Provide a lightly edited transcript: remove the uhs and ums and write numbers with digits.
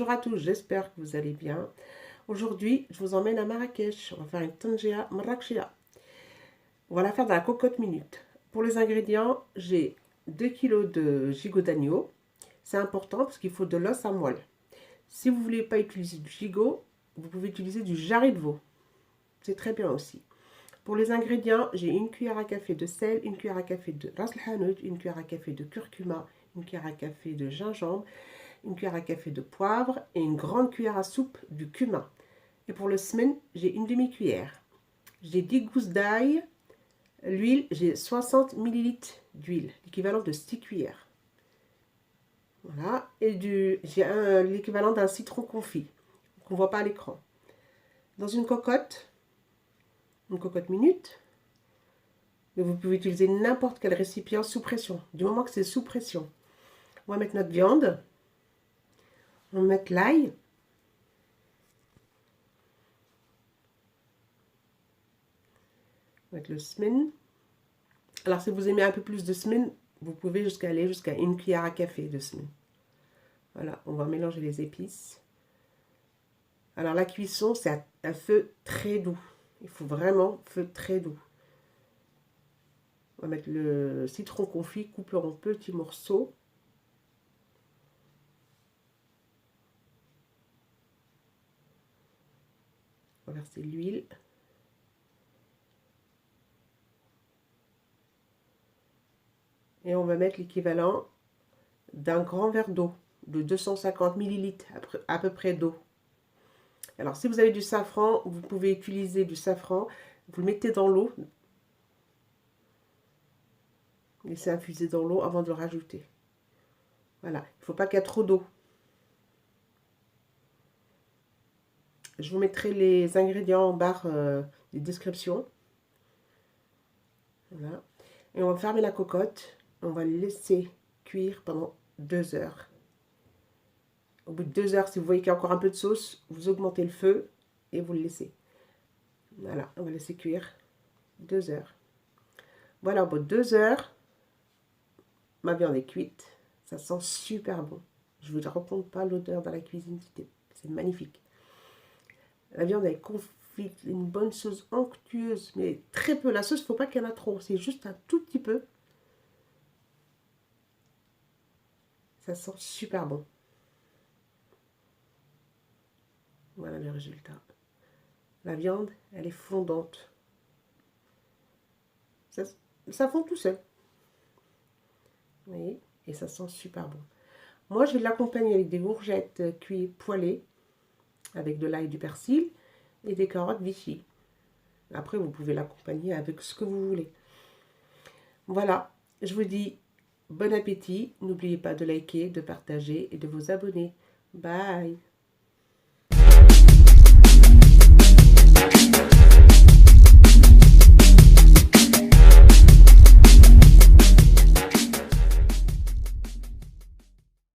Bonjour à tous, j'espère que vous allez bien. Aujourd'hui, je vous emmène à Marrakech. On va faire une tangia marrakechia. On va la faire dans la cocotte minute. Pour les ingrédients, j'ai 2 kg de gigot d'agneau. C'est important parce qu'il faut de l'os à moelle. Si vous ne voulez pas utiliser du gigot, vous pouvez utiliser du jarret de veau. C'est très bien aussi. Pour les ingrédients, j'ai une cuillère à café de sel, une cuillère à café de ras el hanout, une cuillère à café de curcuma, une cuillère à café de gingembre, une cuillère à café de poivre et une grande cuillère à soupe du cumin. Et pour le semaine, j'ai une demi-cuillère. J'ai 10 gousses d'ail. L'huile, j'ai 60 ml d'huile, l'équivalent de 6 cuillères. Voilà. Et j'ai l'équivalent d'un citron confit, qu'on ne voit pas à l'écran. Dans une cocotte minute, mais vous pouvez utiliser n'importe quel récipient sous pression, du moment que c'est sous pression. On va mettre notre viande. On va mettre l'ail. On va mettre le semaine. Alors, si vous aimez un peu plus de semaine, vous pouvez aller jusqu'à une cuillère à café de semaine. Voilà, on va mélanger les épices. Alors, la cuisson, c'est à feu très doux. Il faut vraiment feu très doux. On va mettre le citron confit coupé en petits morceaux. On va verser l'huile. Et on va mettre l'équivalent d'un grand verre d'eau, de 250 ml à peu près d'eau. Alors, si vous avez du safran, vous pouvez utiliser du safran. Vous le mettez dans l'eau. Laissez infuser dans l'eau avant de le rajouter. Voilà, il ne faut pas qu'il y ait trop d'eau. Je vous mettrai les ingrédients en barre des descriptions. Voilà. Et on va fermer la cocotte. On va le laisser cuire pendant 2 heures. Au bout de 2 heures, si vous voyez qu'il y a encore un peu de sauce, vous augmentez le feu et vous le laissez. Voilà, on va laisser cuire 2 heures. Voilà, au bout de 2 heures, ma viande est cuite. Ça sent super bon. Je ne vous raconte pas l'odeur dans la cuisine, c'est magnifique. La viande est confite, une bonne sauce onctueuse, mais très peu. La sauce, il ne faut pas qu'il y en ait trop, c'est juste un tout petit peu. Ça sent super bon. Voilà le résultat. La viande, elle est fondante. Ça fond tout seul. Vous voyez? Et ça sent super bon. Moi, je vais l'accompagner avec des courgettes cuites poêlées, avec de l'ail et du persil, et des carottes Vichy. Après, vous pouvez l'accompagner avec ce que vous voulez. Voilà, je vous dis bon appétit. N'oubliez pas de liker, de partager et de vous abonner. Bye!